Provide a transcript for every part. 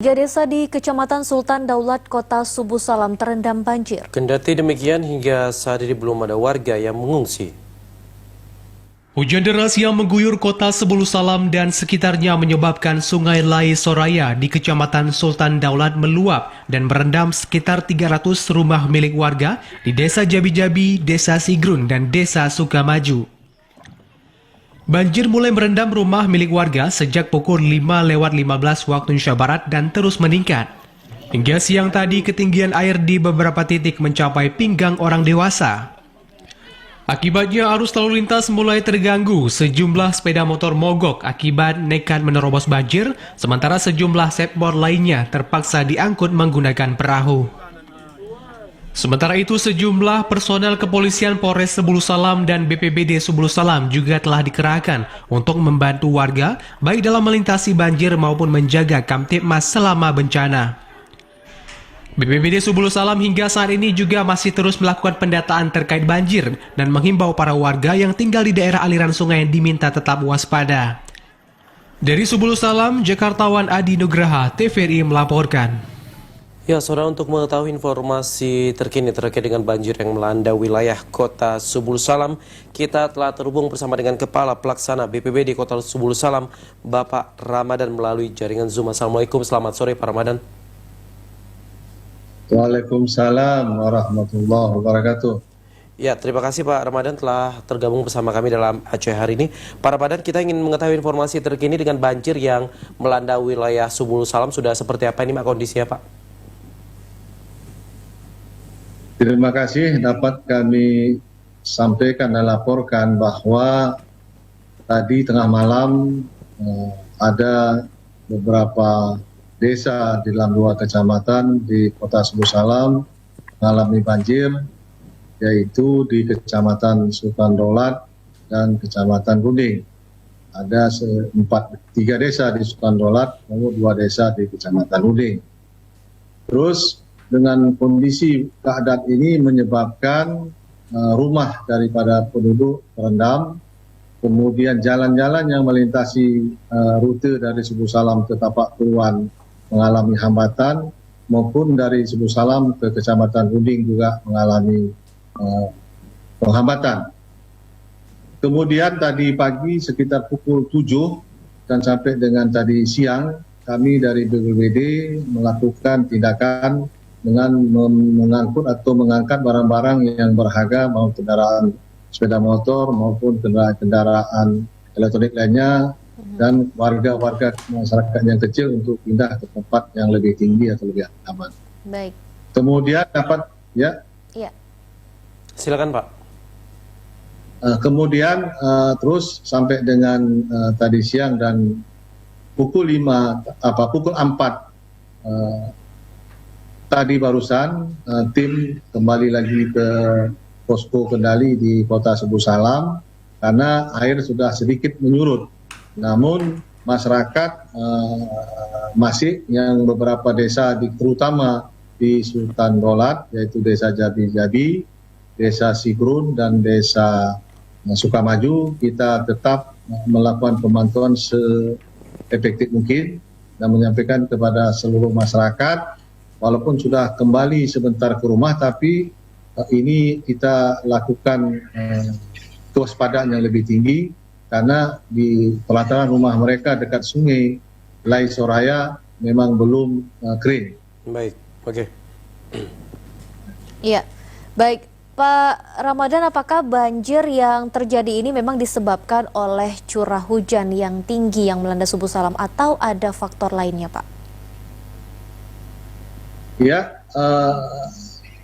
Tiga desa di Kecamatan Sultan Daulat, Kota Subuh Salam terendam banjir. Kendati demikian, hingga saat ini belum ada warga yang mengungsi. Hujan deras yang mengguyur kota Subuh Salam dan sekitarnya menyebabkan Sungai Lai Soraya di Kecamatan Sultan Daulat meluap dan merendam sekitar 300 rumah milik warga di Desa Jabi-Jabi, Desa Sigrun, dan Desa Sukamaju. Banjir mulai merendam rumah milik warga sejak pukul 5:15 waktu Indonesia Barat dan terus meningkat. Hingga siang tadi ketinggian air di beberapa titik mencapai pinggang orang dewasa. Akibatnya arus lalu lintas mulai terganggu, sejumlah sepeda motor mogok akibat nekat menerobos banjir, sementara sejumlah skateboard lainnya terpaksa diangkut menggunakan perahu. Sementara itu sejumlah personel kepolisian Polres Subuh Salam dan BPBD Subuh Salam juga telah dikerahkan untuk membantu warga baik dalam melintasi banjir maupun menjaga Kamtibmas selama bencana. BPBD Subuh Salam hingga saat ini juga masih terus melakukan pendataan terkait banjir dan menghimbau para warga yang tinggal di daerah aliran sungai diminta tetap waspada. Dari Subuh Salam, Jakartawan Adi Nugraha, TVRI melaporkan. Ya, saudara, untuk mengetahui informasi terkini terkait dengan banjir yang melanda wilayah Kota Subuh Salam, kita telah terhubung bersama dengan Kepala Pelaksana BPBD Kota Subuh Salam, Bapak Ramadan melalui jaringan Zoom. Assalamualaikum, selamat sore Pak Ramadan. Waalaikumsalam warahmatullahi wabarakatuh. Ya, terima kasih Pak Ramadan telah tergabung bersama kami dalam Aceh hari ini. Pak Ramadan, kita ingin mengetahui informasi terkini dengan banjir yang melanda wilayah Subuh Salam. Sudah seperti apa ini Pak kondisinya Pak? Terima kasih dapat kami sampaikan dan laporkan bahwa tadi tengah malam ada beberapa desa di dalam 2 kecamatan di Kota Subuh Salam mengalami banjir, yaitu di Kecamatan Sultan Daulat dan Kecamatan Kuning. Ada 3 desa di Sultan Daulat, lalu 2 desa di Kecamatan Kuning. Terus dengan kondisi keadaan ini menyebabkan rumah daripada penduduk terendam, kemudian jalan-jalan yang melintasi rute dari Subuh Salam ke Tapak Puluhan mengalami hambatan, maupun dari Subuh Salam ke Kecamatan Kuning juga mengalami penghambatan. Kemudian tadi pagi sekitar pukul 7 dan sampai dengan tadi siang, kami dari BPBD melakukan tindakan dengan mengangkut atau mengangkat barang-barang yang berharga, mau kendaraan sepeda motor maupun kendaraan elektronik lainnya, dan warga-warga masyarakat yang kecil untuk pindah ke tempat yang lebih tinggi atau lebih aman. Baik. Kemudian dapat Ya. Silakan Pak. Kemudian terus sampai dengan tadi siang dan pukul 4 tadi barusan tim kembali lagi ke posko kendali di Kota Subuh Salam karena air sudah sedikit menyurut. Namun masyarakat masih yang beberapa desa terutama di Sultan Daulat, yaitu Desa Jabi-Jabi, Desa Sigrun, dan Desa Sukamaju, kita tetap melakukan pemantauan seefektif mungkin dan menyampaikan kepada seluruh masyarakat. Walaupun sudah kembali sebentar ke rumah, tapi ini kita lakukan kewaspadaan yang lebih tinggi karena di pelataran rumah mereka dekat Sungai Lai Soraya memang belum kering. Baik, oke. Iya, baik. Pak Ramadan, apakah banjir yang terjadi ini memang disebabkan oleh curah hujan yang tinggi yang melanda Subuh Salam atau ada faktor lainnya, Pak? Ya,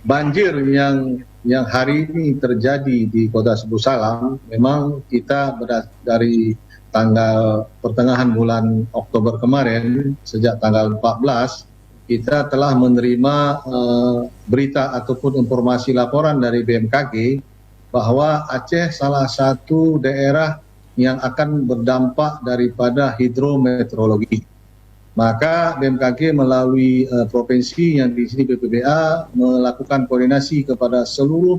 banjir yang hari ini terjadi di Kota Subuh Salam, memang kita dari tanggal pertengahan bulan Oktober kemarin, sejak tanggal 14, kita telah menerima berita ataupun informasi laporan dari BMKG bahwa Aceh salah satu daerah yang akan berdampak daripada hidrometeorologi. Maka BMKG melalui provinsi yang di sini BPBA melakukan koordinasi kepada seluruh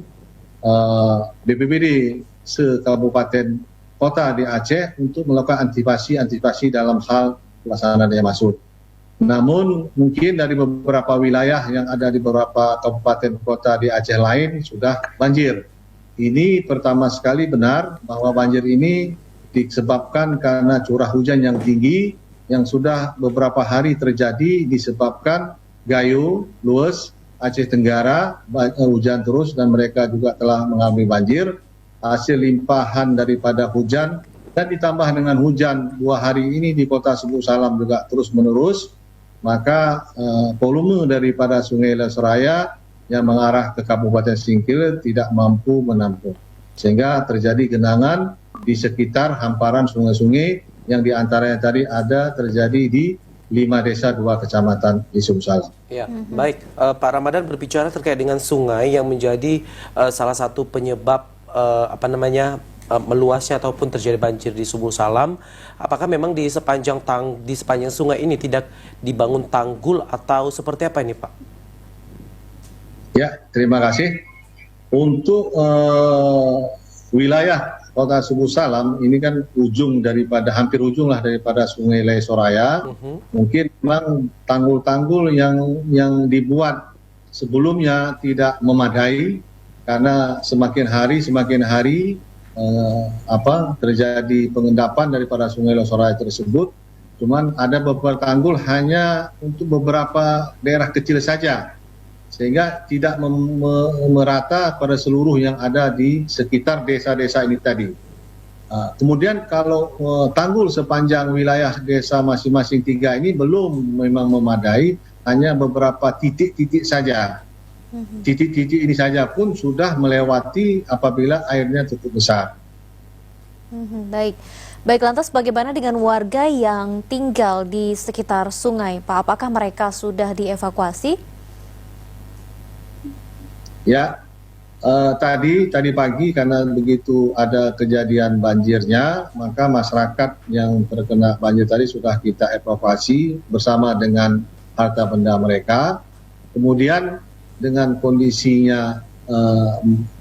BPBD se-kabupaten kota di Aceh untuk melakukan antisipasi dalam hal pelaksanaan yang masuk. Namun mungkin dari beberapa wilayah yang ada di beberapa kabupaten kota di Aceh lain sudah banjir. Ini pertama sekali benar bahwa banjir ini disebabkan karena curah hujan yang tinggi yang sudah beberapa hari terjadi disebabkan Gayo, Lues, Aceh Tenggara, hujan terus dan mereka juga telah mengalami banjir. Hasil limpahan daripada hujan dan ditambah dengan hujan 2 hari ini di kota Subuh Salam juga terus menerus, maka volume daripada Sungai Lesoraya yang mengarah ke Kabupaten Singkil tidak mampu menampung. Sehingga terjadi genangan di sekitar hamparan sungai-sungai yang diantaranya tadi ada terjadi di 5 desa 2 kecamatan di Subuh Salam. Ya, baik. Pak Ramadan berbicara terkait dengan sungai yang menjadi salah satu penyebab meluasnya ataupun terjadi banjir di Subuh Salam. Apakah memang di sepanjang sungai ini tidak dibangun tanggul atau seperti apa ini, Pak? Ya, terima kasih. Untuk wilayah Kota Subuh Salam ini kan hampir ujung lah daripada Sungai Lesoraya. Mungkin memang tanggul-tanggul yang dibuat sebelumnya tidak memadai karena semakin hari terjadi pengendapan daripada Sungai Lesoraya tersebut. Cuman ada beberapa tanggul hanya untuk beberapa daerah kecil saja, sehingga tidak merata pada seluruh yang ada di sekitar desa-desa ini tadi. Kemudian kalau tanggul sepanjang wilayah desa masing-masing 3 ini belum memang memadai, hanya beberapa titik-titik saja. Titik-titik ini saja pun sudah melewati apabila airnya cukup besar. Baik, lantas bagaimana dengan warga yang tinggal di sekitar sungai, Pak? Apakah mereka sudah dievakuasi? Ya, tadi pagi karena begitu ada kejadian banjirnya, maka masyarakat yang terkena banjir tadi sudah kita evakuasi bersama dengan harta benda mereka. Kemudian dengan kondisinya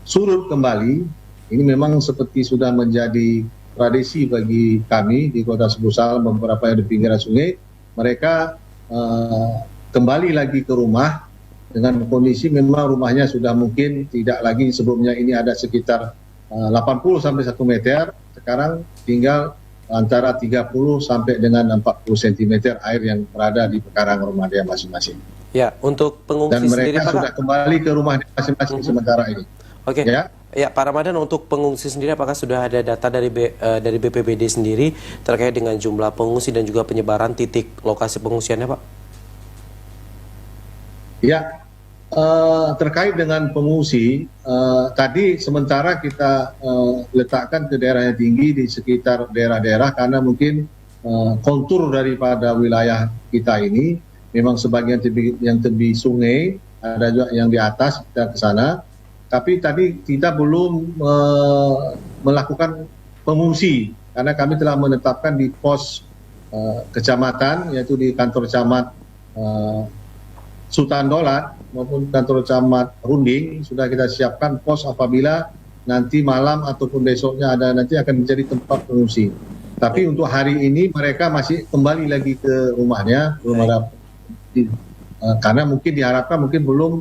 surut kembali, ini memang seperti sudah menjadi tradisi bagi kami di Kota Subuh Salam, beberapa yang di pinggiran sungai, mereka kembali lagi ke rumah dengan kondisi memang rumahnya sudah mungkin tidak lagi sebelumnya ini ada sekitar 80 sampai 1 meter, sekarang tinggal antara 30 sampai dengan 40 cm air yang berada di pekarangan rumah dia masing-masing. Ya, untuk pengungsi dan mereka sendiri, sudah kembali ke rumah masing-masing sementara ini. Oke. Ya. Ya, Pak Ramadan, untuk pengungsi sendiri apakah sudah ada data dari BPBD sendiri terkait dengan jumlah pengungsi dan juga penyebaran titik lokasi pengungsiannya, Pak? Ya, terkait dengan pengungsi, tadi sementara kita letakkan ke daerah yang tinggi di sekitar daerah-daerah karena mungkin kontur daripada wilayah kita ini memang sebagian yang tepi sungai, ada juga yang di atas kita ke sana. Tapi tadi kita belum melakukan pengungsi karena kami telah menetapkan di pos kecamatan, yaitu di kantor camat Sultan Dolat maupun kantor camat Runding, sudah kita siapkan pos apabila nanti malam ataupun besoknya ada nanti akan menjadi tempat pengungsi. Tapi untuk hari ini mereka masih kembali lagi ke rumahnya, karena mungkin diharapkan mungkin belum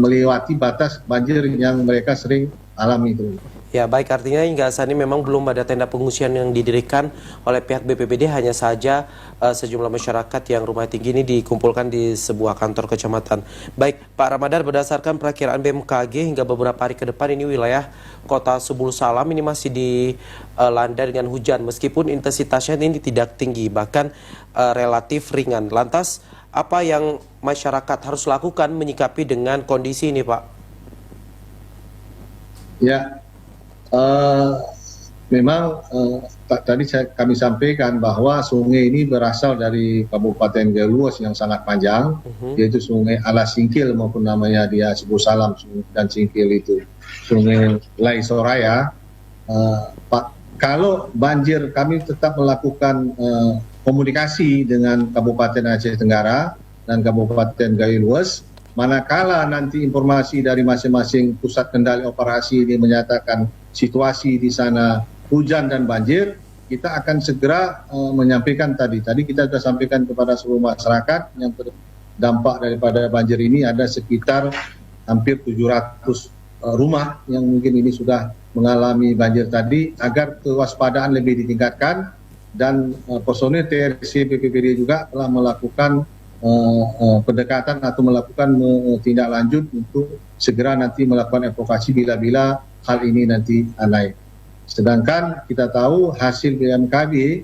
melewati batas banjir yang mereka sering alami itu. Ya, baik, artinya hingga saat ini memang belum ada tenda pengungsian yang didirikan oleh pihak BPBD, hanya saja sejumlah masyarakat yang rumah tinggi ini dikumpulkan di sebuah kantor kecamatan. Baik, Pak Ramadan, berdasarkan perakiraan BMKG hingga beberapa hari ke depan ini wilayah Kota Subuh Salam ini masih dilanda dengan hujan, meskipun intensitasnya ini tidak tinggi, bahkan relatif ringan. Lantas, apa yang masyarakat harus lakukan menyikapi dengan kondisi ini, Pak? Ya, memang tadi kami sampaikan bahwa sungai ini berasal dari Kabupaten Galuas yang sangat panjang, yaitu Sungai Alas Singkil maupun namanya dia Subuh Salam dan Singkil itu Sungai Lesoraya. Kalau banjir kami tetap melakukan komunikasi dengan Kabupaten Aceh Tenggara dan Kabupaten Gayo Lues. Manakala nanti informasi dari masing-masing pusat kendali operasi ini menyatakan situasi di sana hujan dan banjir, kita akan segera menyampaikan tadi kita sudah sampaikan kepada seluruh masyarakat yang terdampak daripada banjir ini. Ada sekitar hampir 700 rumah yang mungkin ini sudah mengalami banjir tadi, agar kewaspadaan lebih ditingkatkan, dan personil TRC BPBD juga telah melakukan pendekatan atau melakukan tindak lanjut untuk segera nanti melakukan evakuasi bila hal ini nanti naik. Sedangkan kita tahu hasil BMKG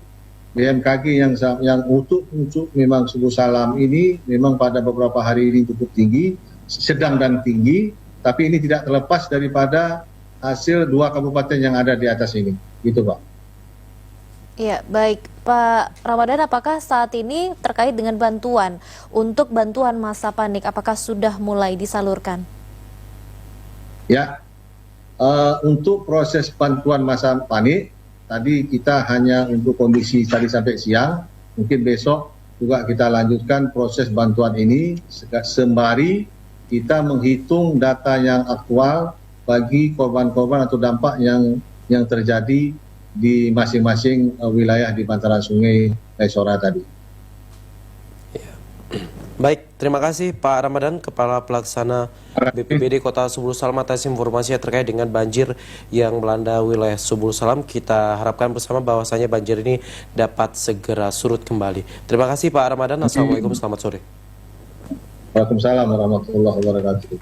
yang untuk memang Subuh Salam ini memang pada beberapa hari ini cukup tinggi, sedang dan tinggi, tapi ini tidak terlepas daripada hasil 2 kabupaten yang ada di atas ini, gitu Pak. Ya, baik Pak Ramadan, apakah saat ini terkait dengan bantuan masa panik, apakah sudah mulai disalurkan? Ya, untuk proses bantuan masa panik, tadi kita hanya untuk kondisi tadi sampai siang, mungkin besok juga kita lanjutkan proses bantuan ini, sembari kita menghitung data yang aktual bagi korban-korban atau dampak yang terjadi di masing-masing wilayah di bantaran Sungai Sora tadi. Baik, terima kasih Pak Ramadan, Kepala Pelaksana BPBD Kota Subul Salam, atas informasi terkait dengan banjir yang melanda wilayah Subul Salam. Kita harapkan bersama bahwasanya banjir ini dapat segera surut kembali. Terima kasih Pak Ramadan. Assalamualaikum, selamat sore. Waalaikumsalam warahmatullahi wabarakatuh.